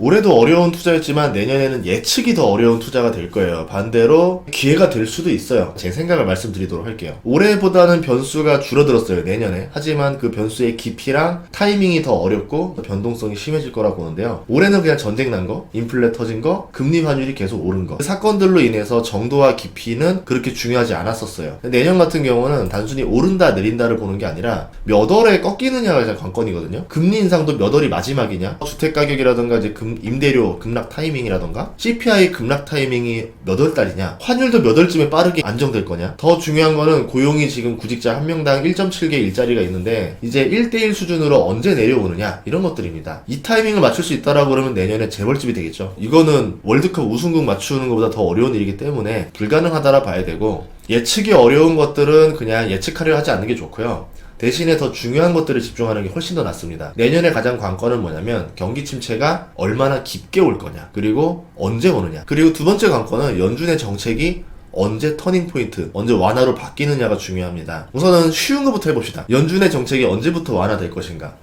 올해도 어려운 투자였지만 내년에는 예측이 더 어려운 투자가 될 거예요. 반대로 기회가 될 수도 있어요. 제 생각을 말씀드리도록 할게요. 올해보다는 변수가 줄어들었어요, 내년에. 하지만 그 변수의 깊이랑 타이밍이 더 어렵고 변동성이 심해질 거라고 보는데요. 올해는 그냥 전쟁 난 거, 인플레 터진 거, 금리 환율이 계속 오른 거. 그 사건들로 인해서 정도와 깊이는 그렇게 중요하지 않았었어요. 내년 같은 경우는 단순히 오른다 내린다를 보는 게 아니라 몇 월에 꺾이느냐가 가장 관건이거든요. 금리 인상도 몇 월이 마지막이냐, 주택가격이라든가 이제 임대료 급락 타이밍이라던가 CPI 급락 타이밍이 몇 월 달이냐, 환율도 몇 월쯤에 빠르게 안정될 거냐. 더 중요한 거는 고용이 지금 구직자 한 명당 1.7개 일자리가 있는데 이제 1대1 수준으로 언제 내려오느냐, 이런 것들입니다. 이 타이밍을 맞출 수 있다라고 그러면 내년에 재벌집이 되겠죠. 이거는 월드컵 우승국 맞추는 것보다 더 어려운 일이기 때문에 불가능하다라 봐야 되고, 예측이 어려운 것들은 그냥 예측하려 하지 않는 게 좋고요. 대신에 더 중요한 것들을 집중하는 게 훨씬 더 낫습니다. 내년에 가장 관건은 뭐냐면 경기 침체가 얼마나 깊게 올 거냐, 그리고 언제 오느냐. 그리고 두 번째 관건은 연준의 정책이 언제 터닝 포인트, 언제 완화로 바뀌느냐가 중요합니다. 우선은 쉬운 것부터 해봅시다. 연준의 정책이 언제부터 완화될 것인가.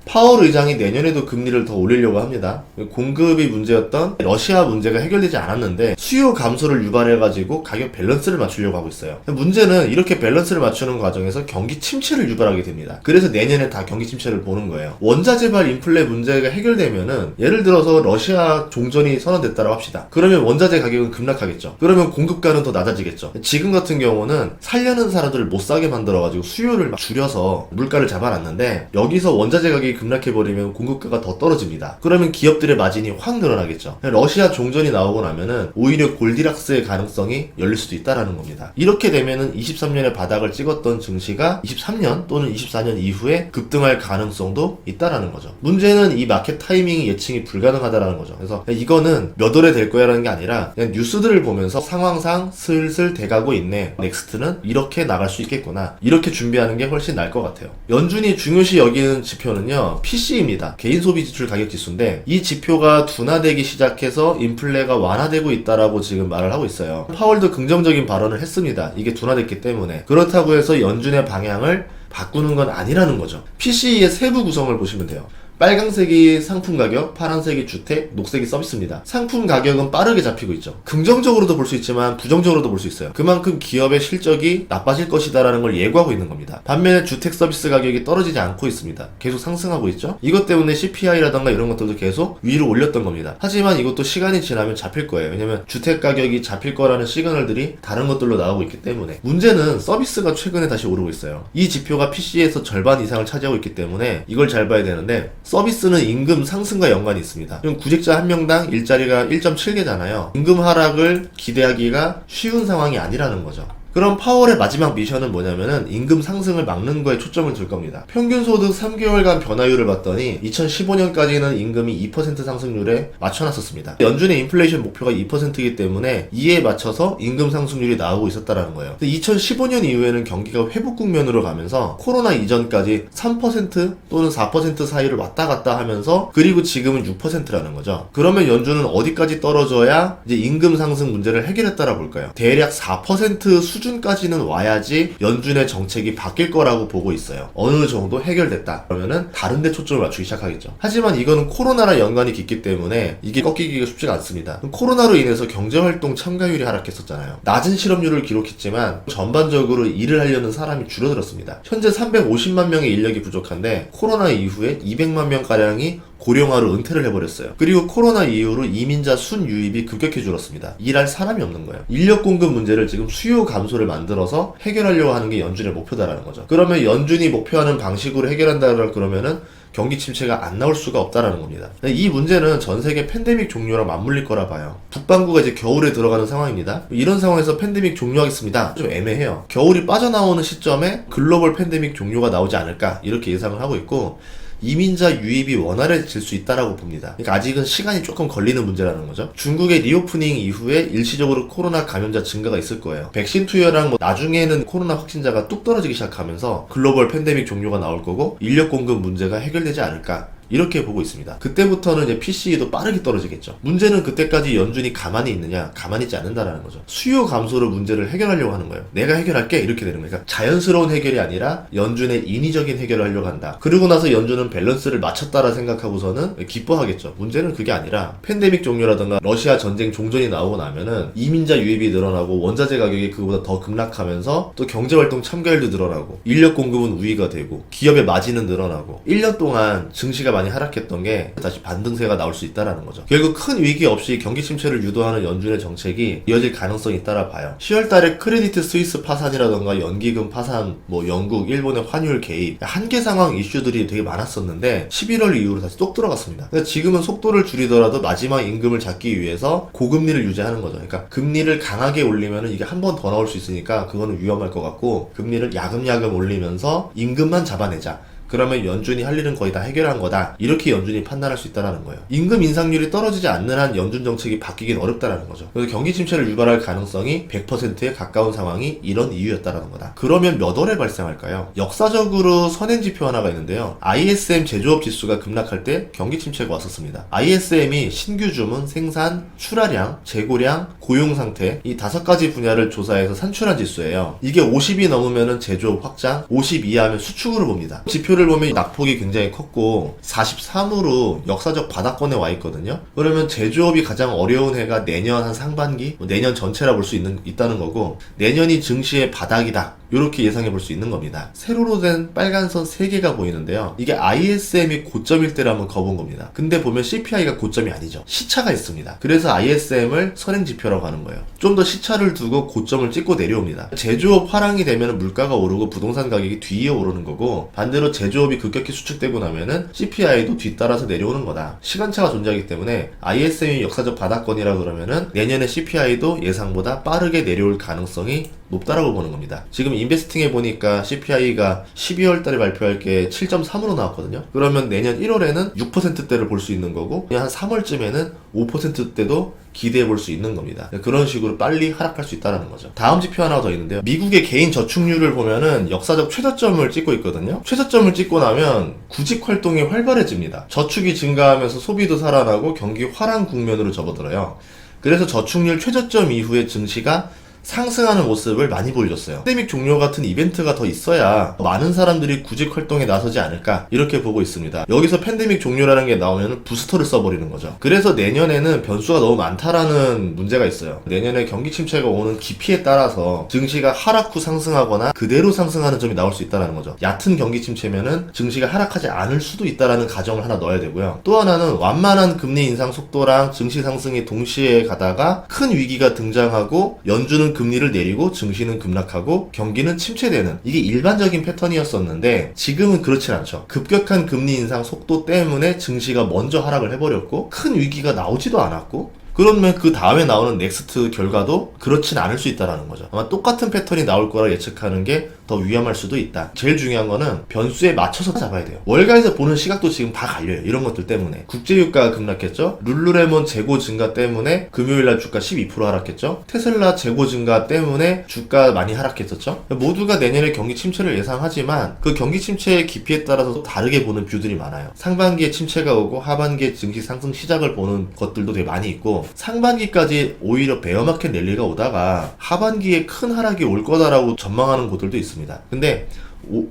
파월 의장이 내년에도 금리를 더 올리려고 합니다. 공급이 문제였던 러시아 문제가 해결되지 않았는데 수요 감소를 유발해가지고 가격 밸런스를 맞추려고 하고 있어요. 문제는 이렇게 밸런스를 맞추는 과정에서 경기 침체를 유발하게 됩니다. 그래서 내년에 다 경기 침체를 보는 거예요. 원자재발 인플레 문제가 해결되면은, 예를 들어서 러시아 종전이 선언됐다고 합시다. 그러면 원자재 가격은 급락하겠죠. 그러면 공급가는 더 낮아지겠죠. 지금 같은 경우는 살려는 사람들을 못 사게 만들어가지고 수요를 막 줄여서 물가를 잡아놨는데, 여기서 원자재 가격이 급락해버리면 공급가가 더 떨어집니다. 그러면 기업들의 마진이 확 늘어나겠죠. 러시아 종전이 나오고 나면은 오히려 골디락스의 가능성이 열릴 수도 있다라는 겁니다. 이렇게 되면은 23년에 바닥을 찍었던 증시가 23년 또는 24년 이후에 급등할 가능성도 있다라는 거죠. 문제는 이 마켓 타이밍이 예측이 불가능하다라는 거죠. 그래서 이거는 몇 월에 될 거야라는 게 아니라 그냥 뉴스들을 보면서 상황상 슬슬 돼가고 있네, 넥스트는 이렇게 나갈 수 있겠구나, 이렇게 준비하는 게 훨씬 나을 것 같아요. 연준이 중요시 여기는 지표는요, PC입니다. 개인 소비 지출 가격 지수인데, 이 지표가 둔화되기 시작해서 인플레가 완화되고 있다라고 지금 말을 하고 있어요. 파월도 긍정적인 발언을 했습니다. 이게 둔화됐기 때문에. 그렇다고 해서 연준의 방향을 바꾸는 건 아니라는 거죠. PC의 세부 구성을 보시면 돼요. 빨강색이 상품 가격, 파란색이 주택, 녹색이 서비스입니다. 상품 가격은 빠르게 잡히고 있죠. 긍정적으로도 볼 수 있지만 부정적으로도 볼 수 있어요. 그만큼 기업의 실적이 나빠질 것이다라는 걸 예고하고 있는 겁니다. 반면에 주택 서비스 가격이 떨어지지 않고 있습니다. 계속 상승하고 있죠. 이것 때문에 CPI라던가 이런 것들도 계속 위로 올렸던 겁니다. 하지만 이것도 시간이 지나면 잡힐 거예요. 왜냐면 주택 가격이 잡힐 거라는 시그널들이 다른 것들로 나오고 있기 때문에. 문제는 서비스가 최근에 다시 오르고 있어요. 이 지표가 PC에서 절반 이상을 차지하고 있기 때문에 이걸 잘 봐야 되는데, 서비스는 임금 상승과 연관이 있습니다. 그럼 구직자 한 명당 일자리가 1.7개잖아요. 임금 하락을 기대하기가 쉬운 상황이 아니라는 거죠. 그럼 파월의 마지막 미션은 뭐냐면은 임금 상승을 막는 거에 초점을 둘 겁니다. 평균 소득 3개월간 변화율을 봤더니 2015년까지는 임금이 2% 상승률에 맞춰놨었습니다. 연준의 인플레이션 목표가 2%이기 때문에 이에 맞춰서 임금 상승률이 나오고 있었다라는 거예요. 2015년 이후에는 경기가 회복 국면으로 가면서 코로나 이전까지 3% 또는 4% 사이를 왔다 갔다 하면서, 그리고 지금은 6%라는 거죠. 그러면 연준은 어디까지 떨어져야 이제 임금 상승 문제를 해결했다라 볼까요? 대략 4% 수준까지는 와야지 연준의 정책이 바뀔 거라고 보고 있어요. 어느 정도 해결됐다 그러면은 다른 데 초점을 맞추기 시작하겠죠. 하지만 이거는 코로나랑 연관이 깊기 때문에 이게 꺾이기가 쉽지가 않습니다. 코로나로 인해서 경제활동 참가율이 하락했었잖아요. 낮은 실업률을 기록했지만 전반적으로 일을 하려는 사람이 줄어들었습니다. 현재 350만 명의 인력이 부족한데 코로나 이후에 200만 명가량이 고령화로 은퇴를 해버렸어요. 그리고 코로나 이후로 이민자 순유입이 급격히 줄었습니다. 일할 사람이 없는 거예요. 인력 공급 문제를 지금 수요 감소를 만들어서 해결하려고 하는 게 연준의 목표다라는 거죠. 그러면 연준이 목표하는 방식으로 해결한다 그러면은 경기 침체가 안 나올 수가 없다라는 겁니다. 이 문제는 전 세계 팬데믹 종료랑 맞물릴 거라 봐요. 북반구가 이제 겨울에 들어가는 상황입니다. 이런 상황에서 팬데믹 종료하겠습니다. 좀 애매해요. 겨울이 빠져나오는 시점에 글로벌 팬데믹 종료가 나오지 않을까, 이렇게 예상을 하고 있고, 이민자 유입이 원활해질 수 있다라고 봅니다. 그러니까 아직은 시간이 조금 걸리는 문제라는 거죠. 중국의 리오프닝 이후에 일시적으로 코로나 감염자 증가가 있을 거예요. 백신 투여랑 나중에는 코로나 확진자가 뚝 떨어지기 시작하면서 글로벌 팬데믹 종료가 나올 거고 인력 공급 문제가 해결되지 않을까, 이렇게 보고 있습니다. 그때부터는 이제 PC도 빠르게 떨어지겠죠. 문제는 그때까지 연준이 가만히 있느냐? 가만히 있지 않는다라는 거죠. 수요 감소로 문제를 해결하려고 하는 거예요. 내가 해결할게 이렇게 되는 거예요. 그러니까 자연스러운 해결이 아니라 연준의 인위적인 해결을 하려고 한다. 그러고 나서 연준은 밸런스를 맞췄다라 생각하고서는 기뻐하겠죠. 문제는 그게 아니라 팬데믹 종료라든가 러시아 전쟁 종전이 나오고 나면은 이민자 유입이 늘어나고 원자재 가격이 그거보다 더 급락하면서 또 경제활동 참가율도 늘어나고 인력 공급은 우위가 되고 기업의 마진은 늘어나고 1년 동안 증시가 많이 하락했던 게 다시 반등세가 나올 수 있다라는 거죠. 결국 큰 위기 없이 경기 침체를 유도하는 연준의 정책이 이어질 가능성이 있다라 봐요. 10월 달에 크레디트 스위스 파산이라던가 연기금 파산, 뭐 영국, 일본의 환율 개입, 한계 상황 이슈들이 되게 많았었는데 11월 이후로 다시 쏙 들어갔습니다. 그러니까 지금은 속도를 줄이더라도 마지막 임금을 잡기 위해서 고금리를 유지하는 거죠. 그러니까 금리를 강하게 올리면은 이게 한 번 더 나올 수 있으니까 그거는 위험할 것 같고 금리를 야금야금 올리면서 임금만 잡아내자. 그러면 연준이 할 일은 거의 다 해결한 거다. 이렇게 연준이 판단할 수 있다는 거예요. 임금 인상률이 떨어지지 않는 한 연준 정책이 바뀌긴 어렵다는 거죠. 그래서 경기 침체를 유발할 가능성이 100%에 가까운 상황이 이런 이유였다는 거다. 그러면 몇 월에 발생할까요? 역사적으로 선행 지표 하나가 있는데요. ISM 제조업 지수가 급락할 때 경기 침체가 왔었습니다. ISM이 신규 주문, 생산, 출하량, 재고량, 고용 상태 이 5가지 분야를 조사해서 산출한 지수예요. 이게 50이 넘으면 제조업 확장, 50 이하면 수축으로 봅니다. 지표 를 보면 낙폭이 굉장히 컸고 43으로 역사적 바닥권에 와 있거든요. 그러면 제조업이 가장 어려운 해가 내년 한 상반기, 내년 전체라 볼 수 있다는 거고 내년이 증시의 바닥이다. 이렇게 예상해 볼 수 있는 겁니다. 세로로 된 빨간 선 3개가 보이는데요. 이게 ISM이 고점일 때를 한번 거본 겁니다. 근데 보면 CPI가 고점이 아니죠. 시차가 있습니다. 그래서 ISM을 선행지표라고 하는 거예요. 좀 더 시차를 두고 고점을 찍고 내려옵니다. 제조업 화랑이 되면 물가가 오르고 부동산 가격이 뒤에 오르는 거고 반대로 제조업이 급격히 수축되고 나면은 CPI도 뒤따라서 내려오는 거다. 시간차가 존재하기 때문에 ISM이 역사적 바닥권이라 그러면은 내년에 CPI도 예상보다 빠르게 내려올 가능성이 높다라고 보는 겁니다. 지금 인베스팅에 보니까 CPI가 12월 달에 발표할 게 7.3으로 나왔거든요. 그러면 내년 1월에는 6%대를 볼 수 있는 거고 한 3월쯤에는 5%대도 기대해 볼 수 있는 겁니다. 그런 식으로 빨리 하락할 수 있다는 거죠. 다음 지표 하나 더 있는데요. 미국의 개인 저축률을 보면은 역사적 최저점을 찍고 있거든요. 최저점을 찍고 나면 구직 활동이 활발해집니다. 저축이 증가하면서 소비도 살아나고 경기 화랑 국면으로 접어들어요. 그래서 저축률 최저점 이후에 증시가 상승하는 모습을 많이 보여줬어요. 팬데믹 종료 같은 이벤트가 더 있어야 많은 사람들이 구직 활동에 나서지 않을까 이렇게 보고 있습니다. 여기서 팬데믹 종료라는 게 나오면 부스터를 써버리는 거죠. 그래서 내년에는 변수가 너무 많다라는 문제가 있어요. 내년에 경기 침체가 오는 깊이에 따라서 증시가 하락 후 상승하거나 그대로 상승하는 점이 나올 수 있다는 거죠. 얕은 경기 침체면은 증시가 하락하지 않을 수도 있다라는 가정을 하나 넣어야 되고요. 또 하나는 완만한 금리 인상 속도랑 증시 상승이 동시에 가다가 큰 위기가 등장하고 연준은 금리를 내리고 증시는 급락하고 경기는 침체되는 이게 일반적인 패턴이었었는데 지금은 그렇진 않죠. 급격한 금리 인상 속도 때문에 증시가 먼저 하락을 해버렸고 큰 위기가 나오지도 않았고 그러면 그 다음에 나오는 넥스트 결과도 그렇진 않을 수 있다는 거죠. 아마 똑같은 패턴이 나올 거라 예측하는 게 더 위험할 수도 있다. 제일 중요한 거는 변수에 맞춰서 잡아야 돼요. 월가에서 보는 시각도 지금 다 갈려요. 이런 것들 때문에. 국제유가가 급락했죠. 룰루레몬 재고 증가 때문에 금요일날 주가 12% 하락했죠. 테슬라 재고 증가 때문에 주가 많이 하락했었죠. 모두가 내년에 경기 침체를 예상하지만 그 경기 침체의 깊이에 따라서 다르게 보는 뷰들이 많아요. 상반기에 침체가 오고 하반기에 증시 상승 시작을 보는 것들도 되게 많이 있고 상반기까지 오히려 베어마켓 랠리가 오다가 하반기에 큰 하락이 올 거다라고 전망하는 곳들도 있습니다. 근데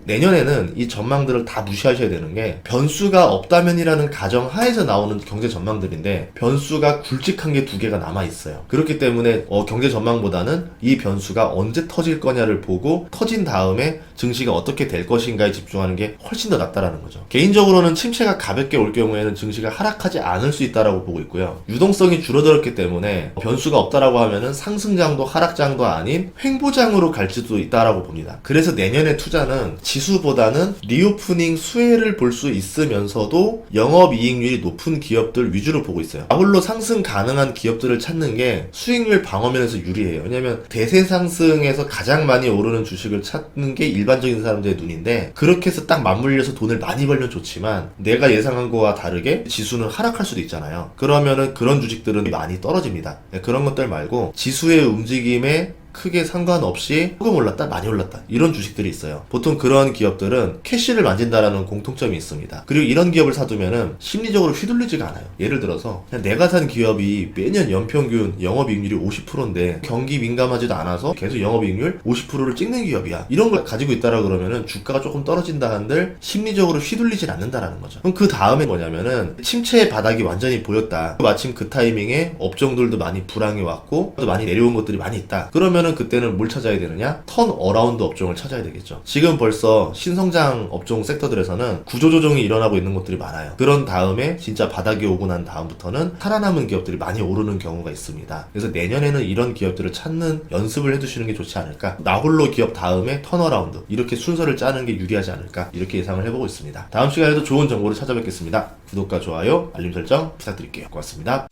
내년에는 이 전망들을 다 무시하셔야 되는 게 변수가 없다면이라는 가정 하에서 나오는 경제 전망들인데 변수가 굵직한 게 2개가 남아있어요. 그렇기 때문에 경제 전망보다는 이 변수가 언제 터질 거냐를 보고 터진 다음에 증시가 어떻게 될 것인가에 집중하는 게 훨씬 더 낫다라는 거죠. 개인적으로는 침체가 가볍게 올 경우에는 증시가 하락하지 않을 수 있다라고 보고 있고요. 유동성이 줄어들었기 때문에 변수가 없다라고 하면은 상승장도 하락장도 아닌 횡보장으로 갈지도 있다라고 봅니다. 그래서 내년의 투자는 지수보다는 리오프닝 수혜를 볼 수 있으면서도 영업이익률이 높은 기업들 위주로 보고 있어요. 아울러 상승 가능한 기업들을 찾는 게 수익률 방어면에서 유리해요. 왜냐면 대세 상승에서 가장 많이 오르는 주식을 찾는 게 일반적인 사람들의 눈인데 그렇게 해서 딱 맞물려서 돈을 많이 벌면 좋지만 내가 예상한 거와 다르게 지수는 하락할 수도 있잖아요. 그러면은 그런 주식들은 많이 떨어집니다. 그런 것들 말고 지수의 움직임에 크게 상관없이 조금 올랐다 많이 올랐다 이런 주식들이 있어요. 보통 그런 기업들은 캐시를 만진다라는 공통점이 있습니다. 그리고 이런 기업을 사두면은 심리적으로 휘둘리지가 않아요. 예를 들어서 그냥 내가 산 기업이 매년 연평균 영업이익률이 50%인데 경기 민감하지도 않아서 계속 영업이익률 50%를 찍는 기업이야. 이런 걸 가지고 있다라 그러면은 주가가 조금 떨어진다 한들 심리적으로 휘둘리진 않는다라는 거죠. 그럼 그 다음에 뭐냐면은 침체의 바닥이 완전히 보였다. 마침 그 타이밍에 업종들도 많이 불황이 왔고 또 많이 내려온 것들이 많이 있다. 그러면은 그때는 뭘 찾아야 되느냐? 턴 어라운드 업종을 찾아야 되겠죠. 지금 벌써 신성장 업종 섹터들에서는 구조조정이 일어나고 있는 것들이 많아요. 그런 다음에 진짜 바닥이 오고 난 다음부터는 살아남은 기업들이 많이 오르는 경우가 있습니다. 그래서 내년에는 이런 기업들을 찾는 연습을 해두시는 게 좋지 않을까. 나홀로 기업 다음에 턴어라운드 이렇게 순서를 짜는 게 유리하지 않을까 이렇게 예상을 해보고 있습니다. 다음 시간에도 좋은 정보를 찾아뵙겠습니다. 구독과 좋아요 알림 설정 부탁드릴게요. 고맙습니다.